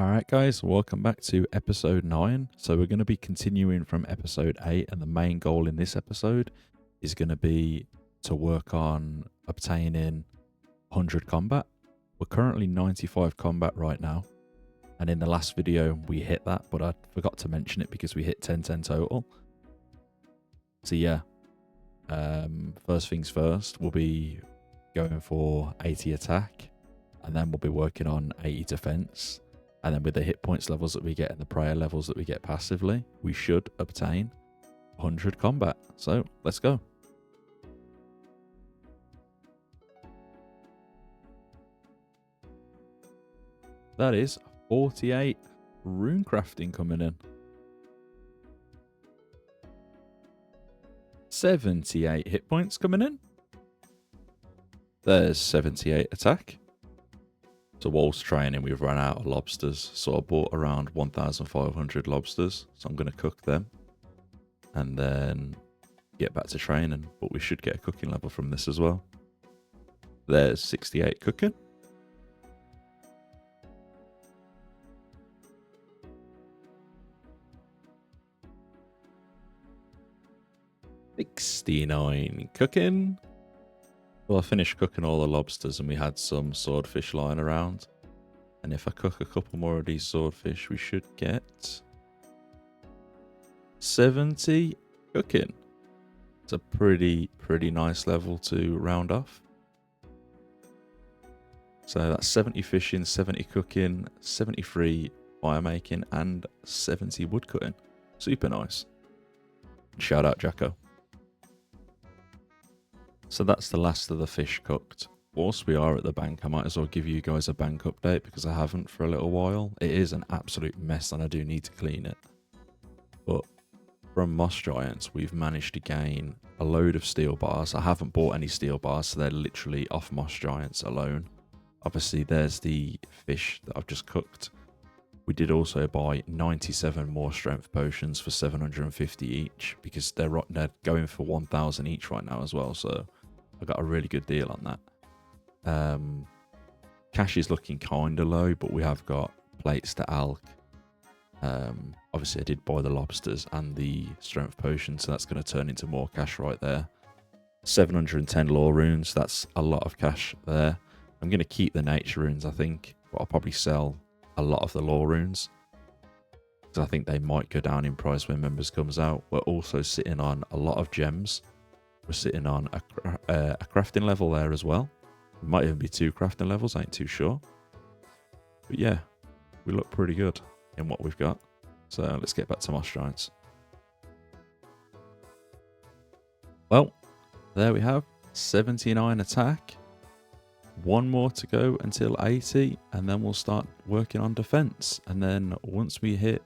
Alright guys, welcome back to episode 9. So we're going to be continuing from episode 8, and the main goal in this episode is going to be to work on obtaining 100 combat. We're currently 95 combat right now, and in the last video we hit that, but I forgot to mention it because we hit 1010 total. So yeah, first things first, we'll be going for 80 attack, and then we'll be working on 80 defense. And then with the hit points levels that we get and the prayer levels that we get passively, we should obtain 100 combat. So let's go. That is 48 rune crafting coming in. 78 hit points coming in. There's 78 attack. So whilst training, we've run out of lobsters, so I bought around 1,500 lobsters, so I'm going to cook them and then get back to training, but we should get a cooking level from this as well. There's 68 cooking. $69 cooking. Well, I finished cooking all the lobsters and we had some swordfish lying around. And if I cook a couple more of these swordfish, we should get 70 cooking. It's a pretty nice level to round off. So that's 70 fishing, 70 cooking, 73 fire making, and 70 wood cutting. Super nice. Shout out Jacko. So that's the last of the fish cooked. Whilst we are at the bank, I might as well give you guys a bank update because I haven't for a little while. It is an absolute mess and I do need to clean it. But from Moss Giants, we've managed to gain a load of steel bars. I haven't bought any steel bars, so they're literally off Moss Giants alone. Obviously, there's the fish that I've just cooked. We did also buy 97 more strength potions for 750 each because they're going for 1,000 each right now as well. So I got a really good deal on that. Cash is looking kind of low, but we have got plates to alch. Obviously, I did buy the lobsters and the strength potion, so that's going to turn into more cash right there. 710 lore runes, that's a lot of cash there. I'm going to keep the nature runes, I think, but I'll probably sell a lot of the lore runes because I think they might go down in price when members comes out. We're also sitting on a lot of gems. We're sitting on a crafting level there as well. It might even be 2 crafting levels, I ain't too sure. But yeah, we look pretty good in what we've got. So let's get back to Moss Giants. Well, there we have 79 attack. 1 more to go until 80, and then we'll start working on defense. And then once we hit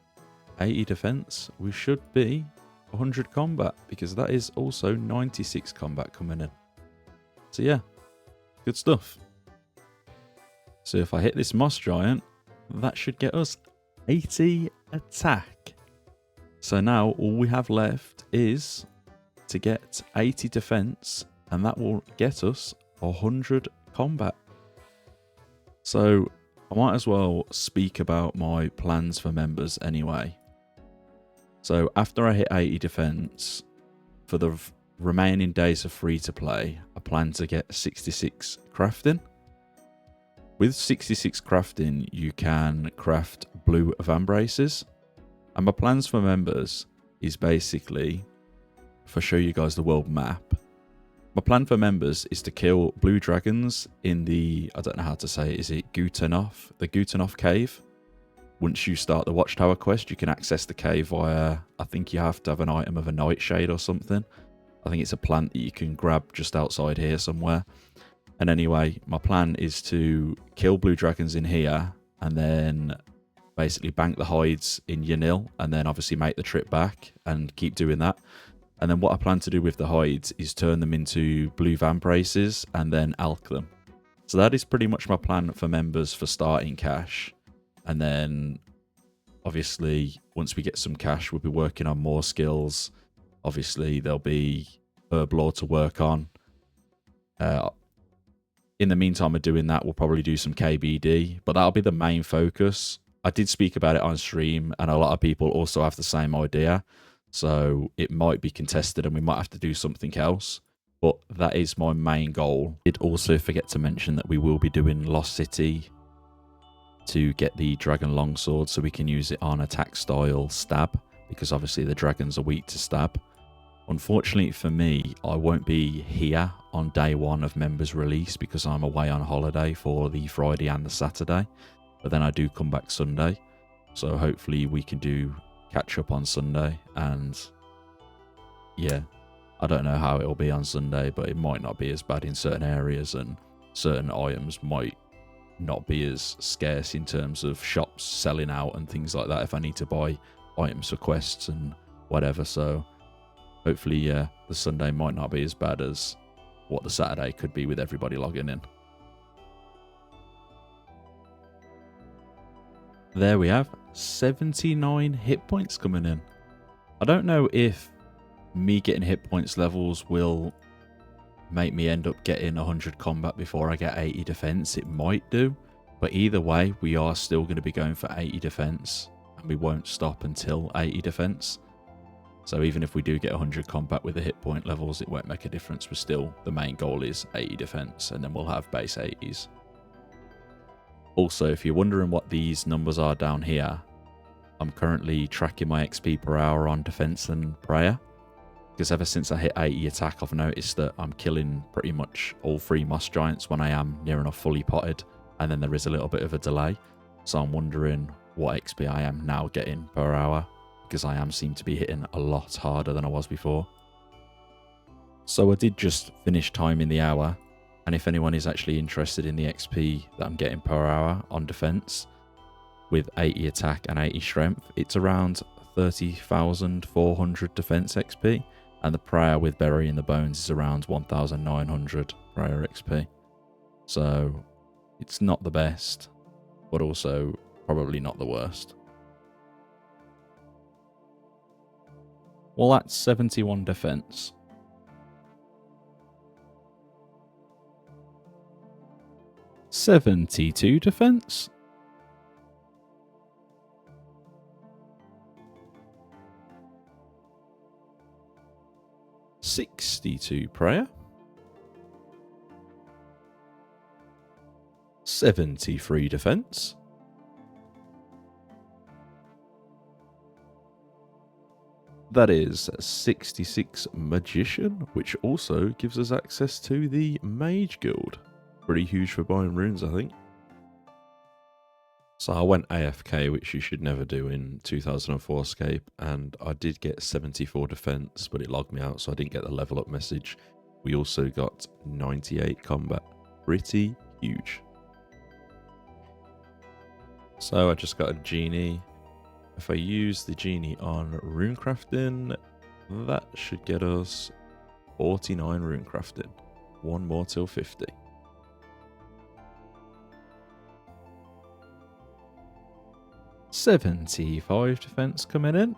80 defense, we should be 100 combat, because that is also 96 combat coming in. So yeah, good stuff. So if I hit this Moss Giant, that should get us 80 attack. So now all we have left is to get 80 defense, and that will get us 100 combat. So I might as well speak about my plans for members anyway. So after I hit 80 defense, for the remaining days of free to play, I plan to get 66 crafting. With 66 crafting, you can craft blue vambraces. And my plans for members is basically, if I show you guys the world map, my plan for members is to kill blue dragons in the, I don't know how to say it, is it Gutenhof? The Gutenhof cave. Once you start the Watchtower quest, you can access the cave via, I think you have to have an item of a nightshade or something. I think it's a plant that you can grab just outside here somewhere. And anyway, my plan is to kill blue dragons in here and then basically bank the hides in Yanil and then obviously make the trip back and keep doing that. And then what I plan to do with the hides is turn them into blue vambraces and then alch them. So that is pretty much my plan for members for starting cash. And then obviously once we get some cash, we'll be working on more skills. Obviously there'll be herb lore to work on. In the meantime of doing that, we'll probably do some KBD, but that'll be the main focus. I did speak about it on stream, and a lot of people also have the same idea. So it might be contested and we might have to do something else. But that is my main goal. I did also forget to mention that we will be doing Lost City to get the Dragon Longsword so we can use it on attack style stab, because obviously the dragons are weak to stab. Unfortunately for me, I won't be here on day one of members release because I'm away on holiday for the Friday and the Saturday. But then I do come back Sunday. So hopefully we can catch up on Sunday. And yeah, I don't know how it'll be on Sunday, but it might not be as bad in certain areas, and certain items might not be as scarce in terms of shops selling out and things like that if I need to buy items for quests and whatever. So hopefully the Sunday might not be as bad as what the Saturday could be with everybody logging in. There we have 79 hit points coming in. I don't know if me getting hit points levels will make me end up getting 100 combat before I get 80 defense. It might do, but either way, we are still going to be going for 80 defense, and we won't stop until 80 defense. So even if we do get 100 combat with the hit point levels, it won't make a difference. We're still, the main goal is 80 defense, and then we'll have base 80s. Also, if you're wondering what these numbers are down here, I'm currently tracking my XP per hour on defense and prayer, because ever since I hit 80 attack, I've noticed that I'm killing pretty much all 3 moss giants when I am near enough fully potted, and then there is a little bit of a delay. So I'm wondering what XP I am now getting per hour, because I seem to be hitting a lot harder than I was before. So I did just finish timing the hour, and if anyone is actually interested in the XP that I'm getting per hour on defense, with 80 attack and 80 strength, it's around 30,400 defense XP, and the prayer with burying the bones is around 1,900 prayer XP. So it's not the best, but also probably not the worst. Well, that's 71 defense. $72 defense. $62 prayer. 73 defense. That is 66 magician, which also gives us access to the mage guild. Pretty huge for buying runes, I think. So I went AFK, which you should never do in 2004scape, and I did get 74 defense, but it logged me out, so I didn't get the level up message. We also got 98 combat. Pretty huge. So I just got a Genie. If I use the Genie on runecrafting, that should get us 49 runecrafting. One more till 50. $75 defense coming in.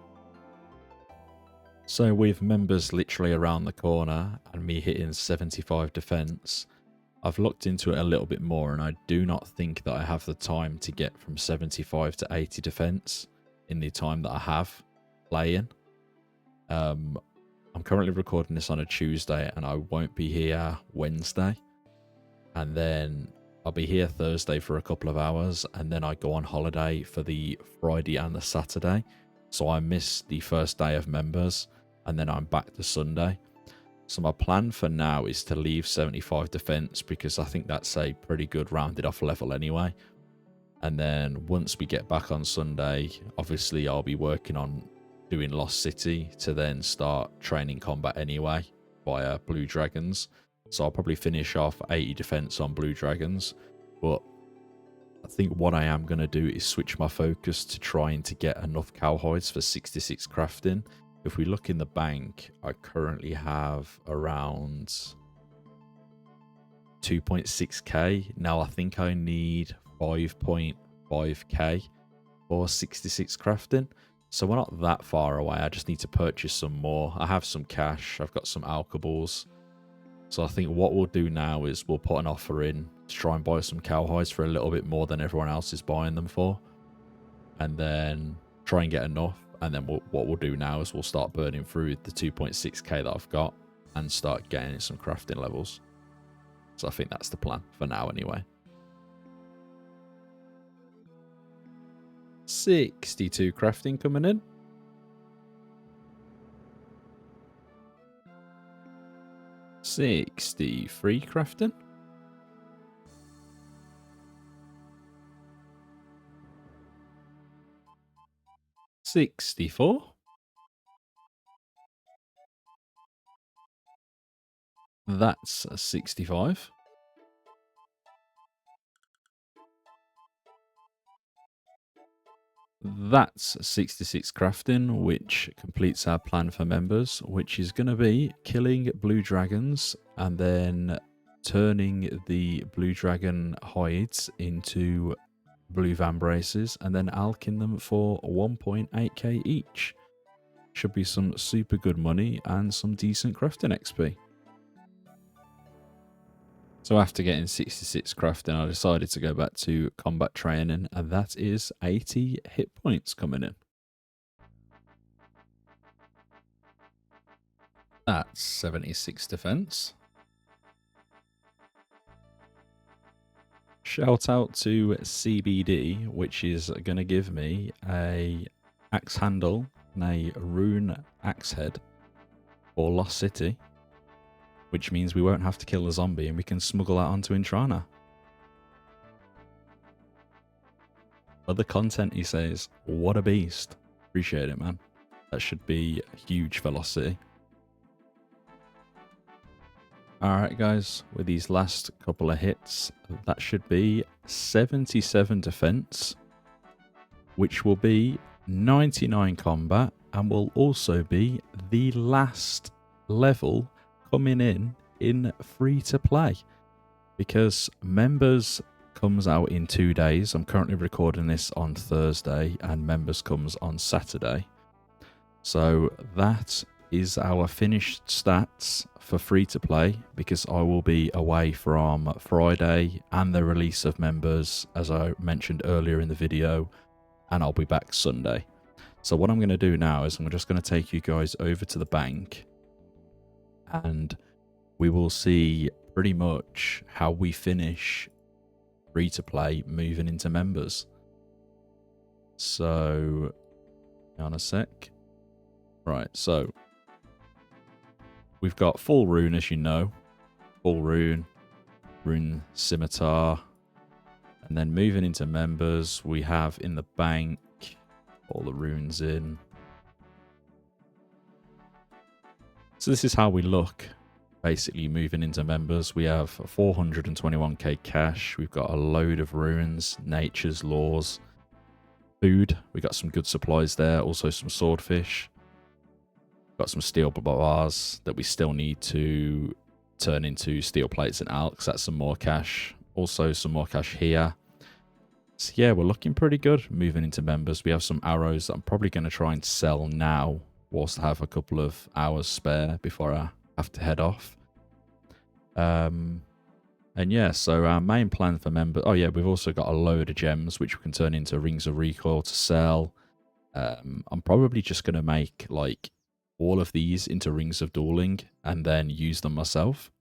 So with members literally around the corner and me hitting 75 defense, I've looked into it a little bit more, and I do not think that I have the time to get from 75 to 80 defense in the time that I have playing. I'm currently recording this on a Tuesday, and I won't be here Wednesday, and then I'll be here Thursday for a couple of hours, and then I go on holiday for the Friday and the Saturday. So I miss the first day of members, and then I'm back to Sunday. So my plan for now is to leave 75 defense, because I think that's a pretty good rounded off level anyway. And then once we get back on Sunday, obviously I'll be working on doing Lost City to then start training combat anyway via Blue Dragons. So I'll probably finish off 80 defense on Blue Dragons. But I think what I am going to do is switch my focus to trying to get enough cowhides for 66 crafting. If we look in the bank, I currently have around 2.6k. Now I think I need 5.5k for 66 crafting. So we're not that far away. I just need to purchase some more. I have some cash. I've got some alkables. So I think what we'll do now is we'll put an offer in to try and buy some cowhides for a little bit more than everyone else is buying them for. and then try and get enough. And then what we'll do now is we'll start burning through the 2.6k that I've got and start gaining some crafting levels. So I think that's the plan for now anyway. 62 crafting coming in. 63 crafting. 64. That's a 65. That's 66 crafting, which completes our plan for members, which is going to be killing blue dragons and then turning the blue dragon hides into blue vambraces and then alching them for 1.8k each. Should be some super good money and some decent crafting XP. So after getting 66 crafting, I decided to go back to combat training, and that is 80 hit points coming in. That's 76 defense. Shout out to CBD, which is going to give me a axe handle and a rune axe head for Lost City, which means we won't have to kill the zombie and we can smuggle that onto Intrana. Other content, he says. What a beast. Appreciate it, man. That should be huge velocity. Alright guys, with these last couple of hits, that should be 77 defense, which will be 99 combat, and will also be the last level coming in free to play, because members comes out in 2 days. I'm currently recording this on Thursday and members comes on Saturday. So that is our finished stats for free to play, because I will be away from Friday and the release of members, as I mentioned earlier in the video, and I'll be back Sunday. So what I'm going to do now is I'm just going to take you guys over to the bank, and we will see pretty much how we finish free to play moving into members. So, hang on a sec. Right, so we've got full rune, as you know. Full rune, rune scimitar. And then moving into members, we have in the bank all the runes in. So this is how we look, basically moving into members. We have 421k cash. We've got a load of runes, nature's laws, food. We got some good supplies there. Also some swordfish. Got some steel bars that we still need to turn into steel plates and alks. That's some more cash. Also some more cash here. So yeah, we're looking pretty good moving into members. We have some arrows that I'm probably going to try and sell now, whilst I have a couple of hours spare before I have to head off. And yeah, so our main plan for members... Oh yeah, we've also got a load of gems which we can turn into rings of recoil to sell. I'm probably just going to make like all of these into rings of dueling and then use them myself,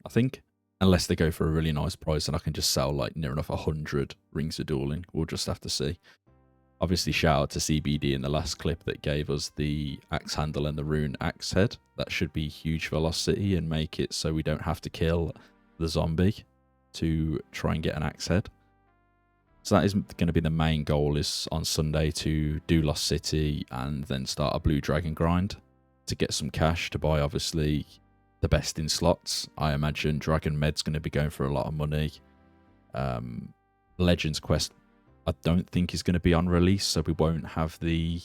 I think. Unless they go for a really nice price and I can just sell like near enough 100 rings of dueling. We'll just have to see. Obviously, shout out to CBD in the last clip that gave us the axe handle and the rune axe head. That should be huge velocity and make it so we don't have to kill the zombie to try and get an axe head. So that is going to be the main goal, is on Sunday to do Lost City and then start a blue dragon grind to get some cash to buy, obviously, the best in slots. I imagine Dragon Med's going to be going for a lot of money. Legends Quest, I don't think is going to be on release, so we won't have the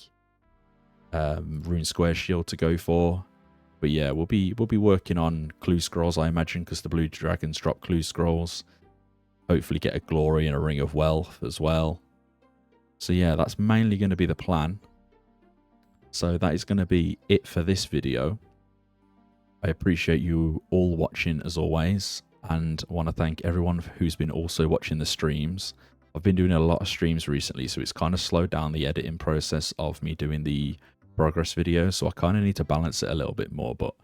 Rune Square Shield to go for. But yeah, we'll be working on clue scrolls, I imagine, because the blue dragons drop clue scrolls. Hopefully get a glory and a ring of wealth as well. So yeah, that's mainly going to be the plan. So that is going to be it for this video. I appreciate you all watching as always, and want to thank everyone who's been also watching the streams. I've been doing a lot of streams recently, so it's kind of slowed down the editing process of me doing the progress videos. So I kind of need to balance it a little bit more, but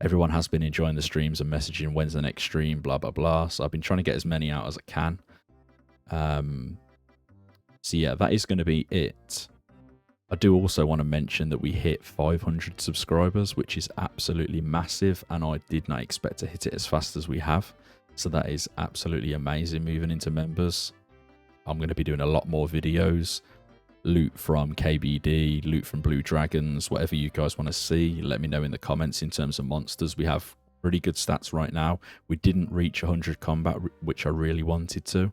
everyone has been enjoying the streams and messaging when's the next stream, blah, blah, blah. So I've been trying to get as many out as I can. So yeah, that is going to be it. I do also want to mention that we hit 500 subscribers, which is absolutely massive, and I did not expect to hit it as fast as we have. So that is absolutely amazing moving into members. I'm going to be doing a lot more videos, loot from KBD, loot from Blue Dragons, whatever you guys want to see. Let me know in the comments in terms of monsters. We have pretty good stats right now. We didn't reach 100 combat, which I really wanted to,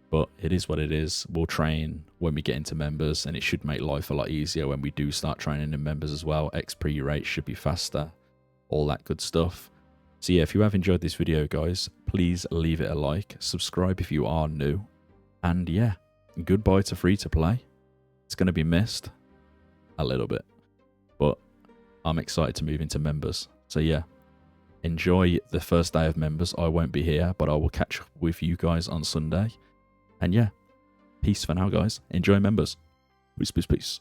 but it is what it is. We'll train when we get into members, and it should make life a lot easier when we do start training in members as well. XP rate should be faster, all that good stuff. So yeah, if you have enjoyed this video, guys, please leave it a like, subscribe if you are new, and yeah, goodbye to free to play. It's going to be missed a little bit, but I'm excited to move into members. So yeah, enjoy the first day of members. I won't be here, but I will catch up with you guys on Sunday. And yeah, peace for now, guys. Enjoy members. Peace, peace, peace.